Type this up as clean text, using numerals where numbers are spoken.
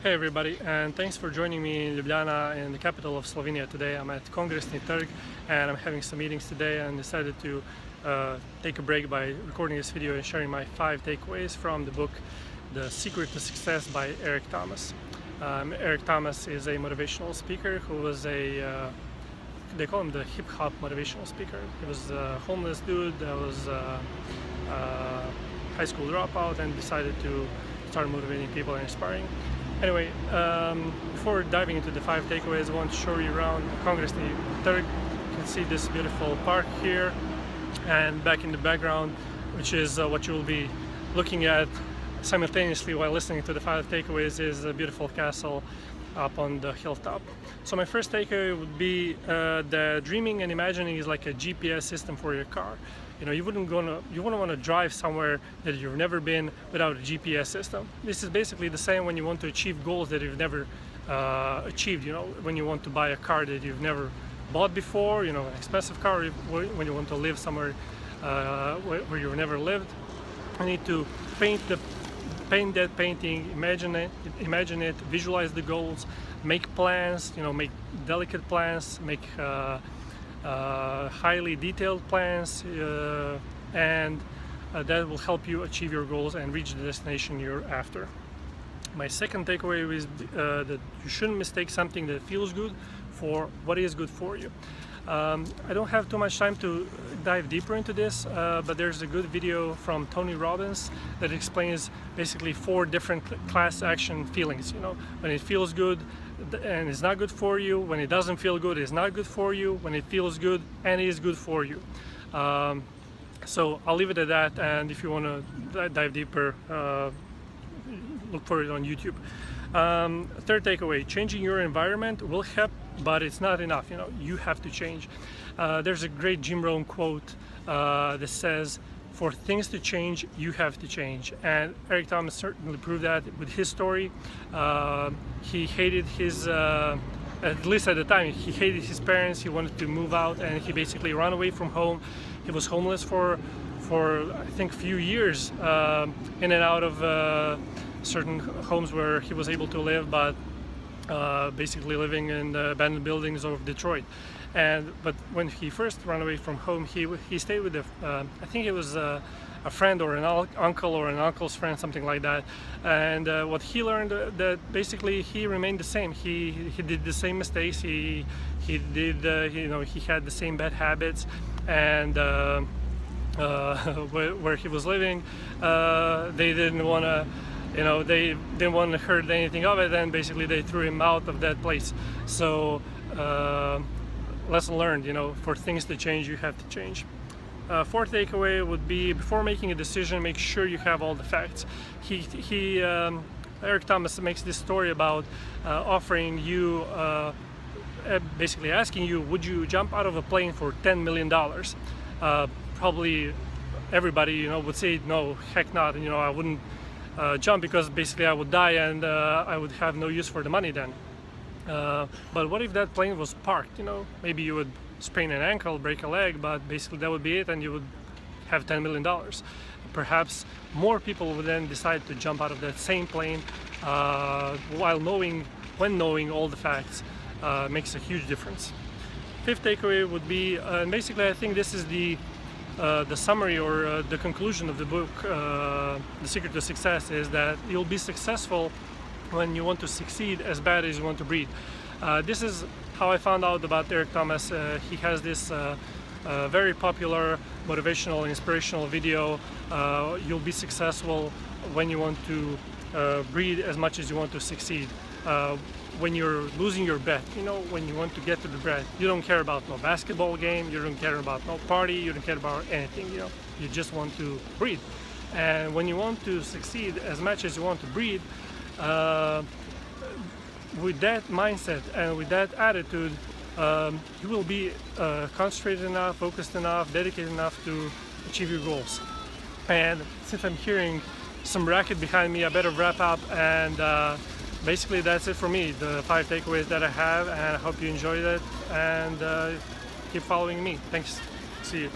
Hey everybody, and thanks for joining me in Ljubljana, in the capital of Slovenia today. I'm at Kongresni Trg and I'm having some meetings today and decided to take a break by recording this video and sharing my 5 takeaways from the book The Secret to Success by Eric Thomas. Eric Thomas is a motivational speaker who was they call him the hip-hop motivational speaker. He was a homeless dude that was a high school dropout and decided to start motivating people and inspiring. Anyway, before diving into the 5 takeaways, I want to show you around Kongresni Trg. You can see this beautiful park here, and back in the background, which is what you will be looking at simultaneously while listening to the 5 takeaways, is a beautiful castle up on the hilltop. So my first takeaway would be that dreaming and imagining is like a GPS system for your car. You know, you wouldn't want to drive somewhere that you've never been without a GPS system. This is basically the same when you want to achieve goals that you've never achieved. You know, when you want to buy a car that you've never bought before, you know, an expensive car. When you want to live somewhere where you've never lived, you need to paint that painting, imagine it, visualize the goals, make plans. You know, make delicate plans, make highly detailed plans, and that will help you achieve your goals and reach the destination you're after. My second takeaway is that you shouldn't mistake something that feels good for what is good for you. I don't have too much time to dive deeper into this, but there's a good video from Tony Robbins that explains basically 4 different class action feelings. You know, when it feels good and it's not good for you, when it doesn't feel good, it's not good for you, when it feels good and is good for you. So I'll leave it at that, and if you want to dive deeper, look for it on YouTube. Third takeaway: changing your environment will help, but it's not enough. You know, you have to change. There's a great Jim Rohn quote that says, "For things to change, you have to change." And Eric Thomas certainly proved that with his story. He hated his, at least at the time, he hated his parents. He wanted to move out, and he basically ran away from home. He was homeless for I think a few years, in and out of certain homes where he was able to live, but basically living in the abandoned buildings of Detroit. But when he first ran away from home, he stayed with I think it was a friend or an uncle or an uncle's friend, something like that. And what he learned, that basically he remained the same. He did the same mistakes. He did you know, he had the same bad habits, and where he was living, they didn't want to. You know, they didn't want to hurt anything of it, and basically they threw him out of that place. So lesson learned, you know, for things to change, you have to change. Fourth takeaway would be, before making a decision, make sure you have all the facts. Eric Thomas makes this story about offering you, basically asking you, would you jump out of a plane for $10 million? Probably everybody, you know, would say no, heck not. You know, I wouldn't jump, because basically I would die and I would have no use for the money then. But what if that plane was parked? You know, maybe you would sprain an ankle, break a leg, but basically that would be it, and you would have $10 million. Perhaps more people would then decide to jump out of that same plane, when knowing all the facts makes a huge difference. Fifth takeaway would be, and basically I think this is the summary or the conclusion of the book, The Secret to Success, is that you'll be successful when you want to succeed as bad as you want to breathe. This is how I found out about Eric Thomas. He has this very popular motivational, inspirational video. You'll be successful when you want to breathe as much as you want to succeed. When you're losing your breath, you know, when you want to get to the breath, you don't care about no basketball game, you don't care about no party, you don't care about anything, you know, you just want to breathe. And when you want to succeed as much as you want to breathe, with that mindset and with that attitude, you will be concentrated enough, focused enough, dedicated enough to achieve your goals. And since I'm hearing some racket behind me, I better wrap up, and basically that's it for me, the 5 takeaways that I have, and I hope you enjoyed it, and keep following me. Thanks. See you.